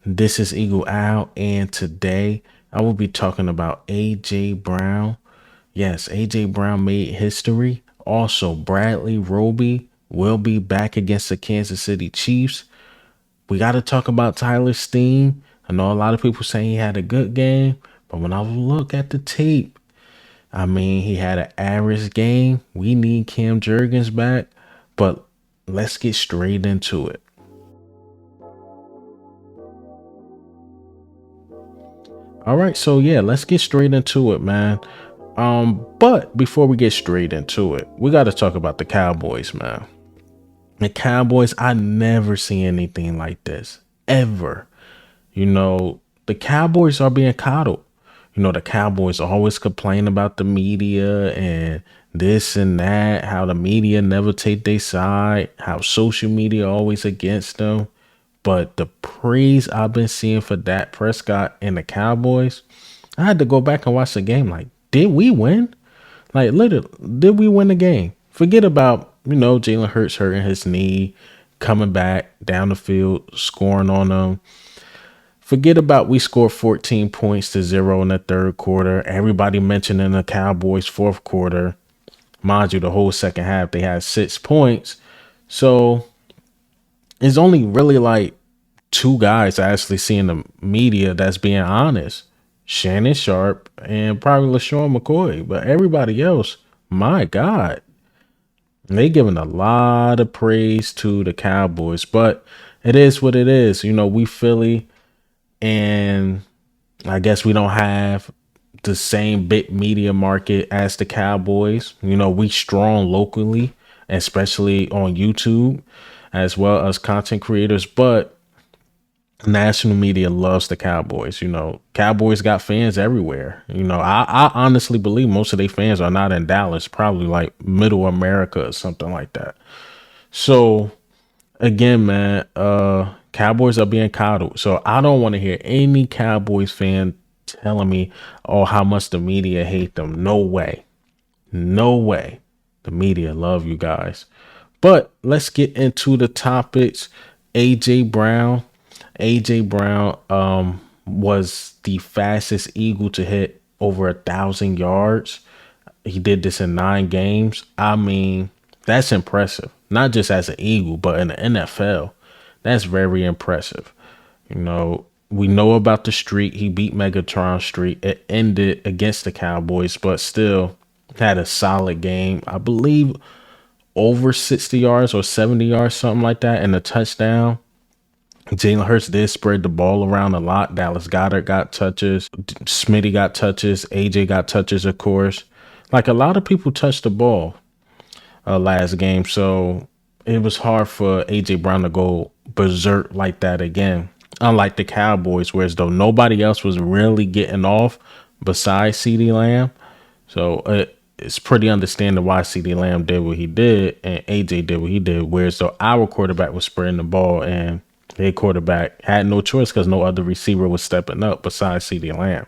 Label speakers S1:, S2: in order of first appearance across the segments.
S1: This is Eagle Owl, and today I will be talking about AJ Brown. Yes, AJ Brown made history. Also, Bradley Roby will be back against the Kansas City Chiefs. We got to talk about Tyler Steen. I know a lot of people saying he had a good game, but when I look at the tape, I mean, he had an average game. We need Cam Jurgens back, but let's get straight into it. All right, so yeah, let's get straight into it, man. But before we get straight into it, we got to talk about the Cowboys, man. The Cowboys, I never see anything like this ever. The Cowboys are being coddled. The Cowboys always complain about the media and this and that, how the media never take their side, how social media always against them. But the praise I've been seeing for Dak Prescott and the Cowboys, I had to go back and watch the game. Like, did we win? Like, literally, did we win the game? Forget about, Jalen Hurts hurting his knee, coming back down the field, scoring on them. Forget about we scored 14 points to 0 in the third quarter. Everybody mentioning the Cowboys' fourth quarter. Mind you, the whole second half, they had 6 points. So it's only really like two guys I actually see in the media that's being honest. Shannon Sharp and probably LaShawn McCoy. But everybody else, my God, they giving a lot of praise to the Cowboys. But it is what it is. We Philly, and I guess we don't have the same big media market as the Cowboys. We strong locally, especially on YouTube, as well as content creators. But national media loves the Cowboys. Cowboys got fans everywhere. I honestly believe most of their fans are not in Dallas, probably like middle America or something like that. So again, man, Cowboys are being coddled. So I don't want to hear any Cowboys fan telling me, oh, how much the media hate them. No way. No way. The media love you guys. But let's get into the topics. AJ Brown. AJ Brown was the fastest Eagle to hit over 1,000 yards. He did this in 9 games. I mean, that's impressive. Not just as an Eagle, but in the NFL. That's very impressive. We know about the streak. He beat Megatron's streak. It ended against the Cowboys, but still had a solid game. I believe over 60 yards or 70 yards, something like that, and a touchdown. Jalen Hurts did spread the ball around a lot. Dallas Goedert got touches. Smitty got touches. AJ got touches, of course. Like, a lot of people touched the ball last game. So it was hard for AJ Brown to go berserk like that again. Unlike the Cowboys, whereas though nobody else was really getting off besides CeeDee Lamb. So it's pretty understandable why CeeDee Lamb did what he did and AJ did what he did. Whereas though our quarterback was spreading the ball and their quarterback had no choice because no other receiver was stepping up besides CeeDee Lamb.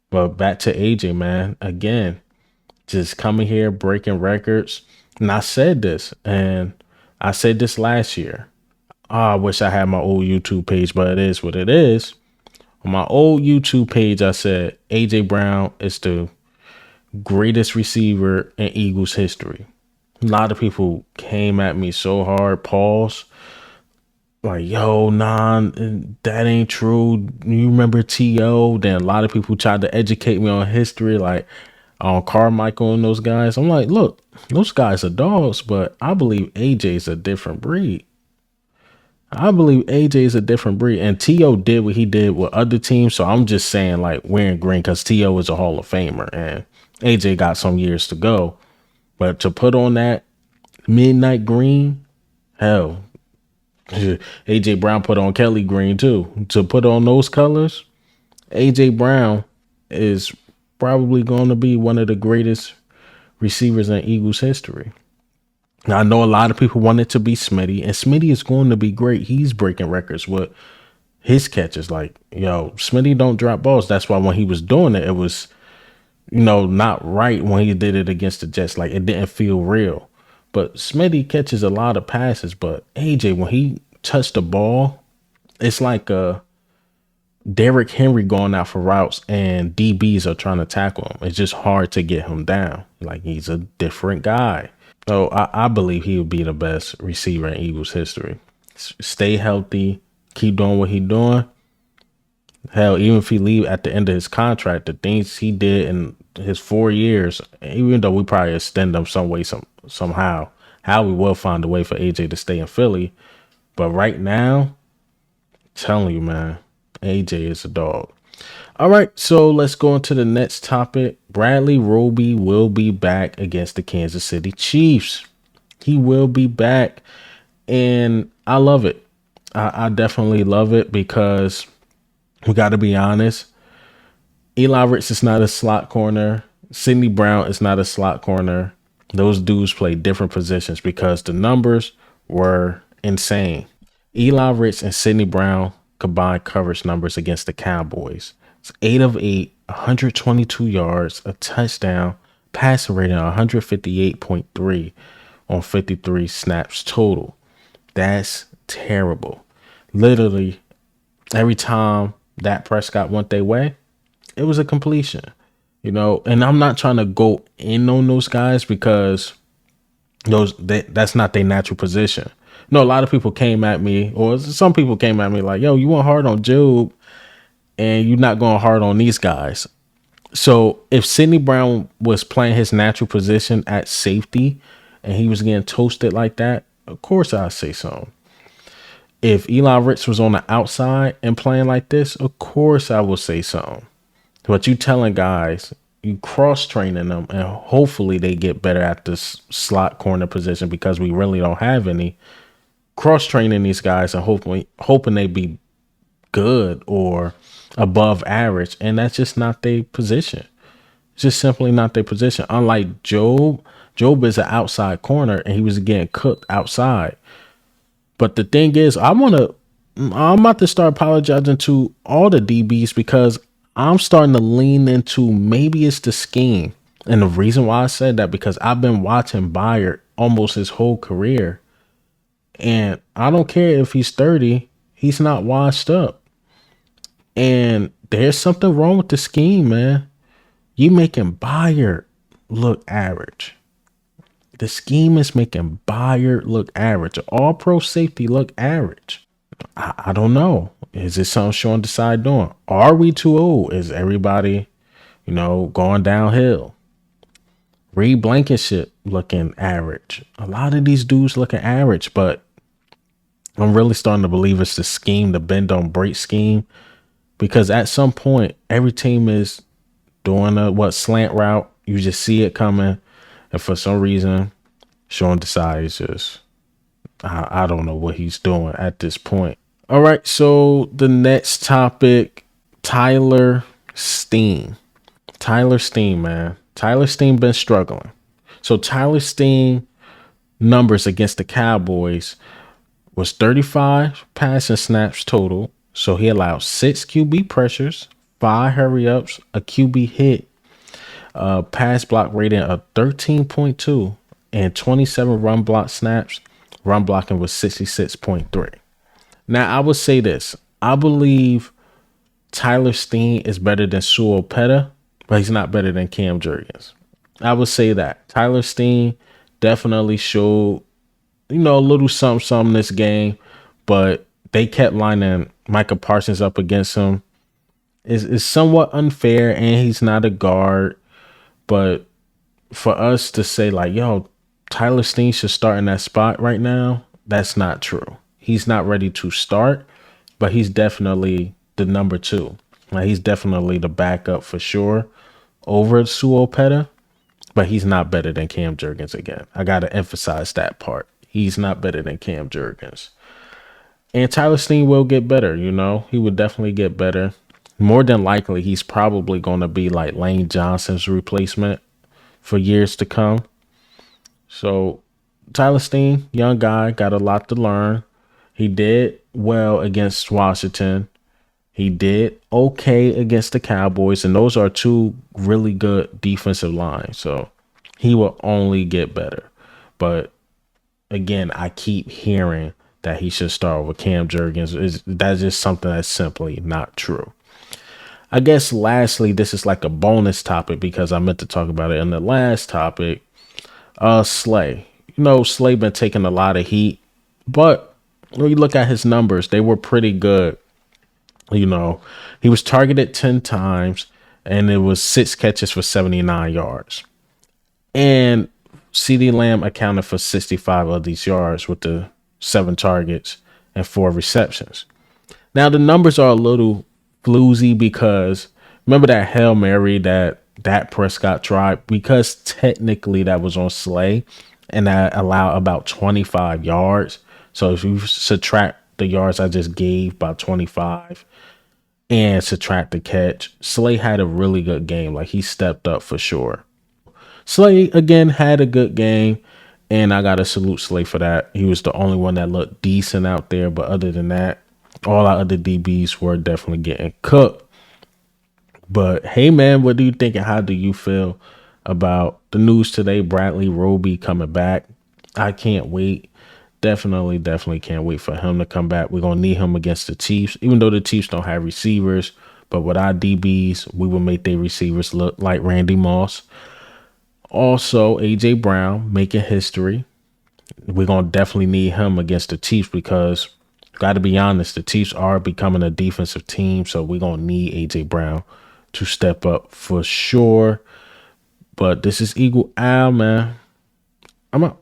S1: But back to AJ, man. Again, just coming here, breaking records. And I said this, and I said this last year. Oh, I wish I had my old YouTube page, but it is what it is. On my old YouTube page, I said AJ Brown is the greatest receiver in Eagles history. A lot of people came at me so hard, pause. Like, yo, nah, that ain't true. You remember T.O.? Then a lot of people tried to educate me on history, like on Carmichael and those guys. I'm like, look, those guys are dogs, but I believe AJ is a different breed. I believe AJ is a different breed. And T.O. did what he did with other teams. So I'm just saying, like, wearing green because T.O. is a Hall of Famer and AJ got some years to go. But to put on that midnight green, hell, AJ Brown put on Kelly green too. To put on those colors, AJ Brown is probably going to be one of the greatest receivers in Eagles history. Now, I know a lot of people want it to be Smitty, and Smitty is going to be great. He's breaking records with his catches. Like, yo, Smitty don't drop balls. That's why when he was doing it, it was, not right when he did it against the Jets. Like, it didn't feel real. But Smitty catches a lot of passes. But AJ, when he touched the ball, it's like Derrick Henry going out for routes and DBs are trying to tackle him. It's just hard to get him down. Like, he's a different guy. So I believe he would be the best receiver in Eagles history. Stay healthy, keep doing what he's doing. Hell, even if he leave at the end of his contract, the things he did in his 4 years, even though we probably extend them some way, somehow, how we will find a way for AJ to stay in Philly. But right now, I'm telling you, man, AJ is a dog. All right, so let's go into the next topic. Bradley Roby will be back against the Kansas City Chiefs. He will be back, and I love it. I definitely love it because we got to be honest. Eli Ricks is not a slot corner. Sidney Brown is not a slot corner. Those dudes play different positions because the numbers were insane. Eli Ricks and Sidney Brown combined coverage numbers against the Cowboys. It's 8 of 8, 122 yards, a touchdown, passer rating 158.3 on 53 snaps total. That's terrible. Literally, every time that Prescott went their way, it was a completion. And I'm not trying to go in on those guys because that's not their natural position. A lot of people came at me, or some people came at me like, yo, you went hard on Job and you're not going hard on these guys. So if Sidney Brown was playing his natural position at safety and he was getting toasted like that, of course I'd say so. If Eli Ricks was on the outside and playing like this, of course I will say so. But you telling guys, you cross-training them, and hopefully they get better at this slot corner position because we really don't have any. Cross-training these guys and hoping they be good or above average, and that's just not their position. It's just simply not their position. Unlike Job is an outside corner, and he was getting cooked outside. But the thing is, I'm about to start apologizing to all the DBs because I'm starting to lean into maybe it's the scheme. And the reason why I said that, because I've been watching Byard almost his whole career. And I don't care if he's 30, he's not washed up. And there's something wrong with the scheme, man. You making Byard look average. The scheme is making Byard look average. All pro safety look average. I don't know. Is it something Sean decided doing? Are we too old? Is everybody, going downhill? Reed Blankenship looking average. A lot of these dudes looking average, but I'm really starting to believe it's the scheme, the bend don't break scheme, because at some point every team is doing a slant route. You just see it coming, and for some reason, Sean decides just I don't know what he's doing at this point. All right, so the next topic, Tyler Steen. Tyler Steen, man. Tyler Steen been struggling. So Tyler Steen numbers against the Cowboys was 35 passing snaps total. So he allowed 6 QB pressures, 5 hurry-ups, a QB hit, pass block rating of 13.2, and 27 run block snaps. Run blocking was 66.3. Now, I would say this. I believe Tyler Steen is better than Sewell Petta, but he's not better than Cam Jurgens. I would say that. Tyler Steen definitely showed, a little something this game, but they kept lining Micah Parsons up against him. It's somewhat unfair, and he's not a guard. But for us to say, like, yo, Tyler Steen should start in that spot right now, that's not true. He's not ready to start, but he's definitely the number 2. Like, he's definitely the backup for sure over Sewell Petta, but he's not better than Cam Jurgens again. I got to emphasize that part. He's not better than Cam Jurgens. And Tyler Steen will get better, He would definitely get better. More than likely, he's probably going to be like Lane Johnson's replacement for years to come. So Tyler Steen, young guy, got a lot to learn. He did well against Washington. He did okay against the Cowboys, and those are 2 really good defensive lines. So he will only get better. But again, I keep hearing that he should start with Cam Jurgens. That's just something that's simply not true. I guess lastly, this is like a bonus topic because I meant to talk about it in the last topic. Slay. Slay been taking a lot of heat, but when you look at his numbers, they were pretty good. You know, he was targeted 10 times and it was 6 catches for 79 yards. And CD Lamb accounted for 65 of these yards with the 7 targets and 4 receptions. Now, the numbers are a little floozy because remember that Hail Mary that Prescott tried? Because technically that was on Slay and that allowed about 25 yards. So if you subtract the yards I just gave by 25 and subtract the catch, Slay had a really good game. Like, he stepped up for sure. Slay again had a good game, and I gotta salute Slay for that. He was the only one that looked decent out there, but other than that, all our other DBs were definitely getting cooked. But hey, man, what do you think and how do you feel about the news today? Bradley Roby coming back. I can't wait. Definitely can't wait for him to come back. We're gonna need him against the Chiefs, even though the Chiefs don't have receivers. But with our DBs, we will make their receivers look like Randy Moss. Also, AJ Brown making history. We're gonna definitely need him against the Chiefs because, got to be honest, the Chiefs are becoming a defensive team, so we're gonna need AJ Brown to step up for sure. But this is Eagle Al, man. I'm out.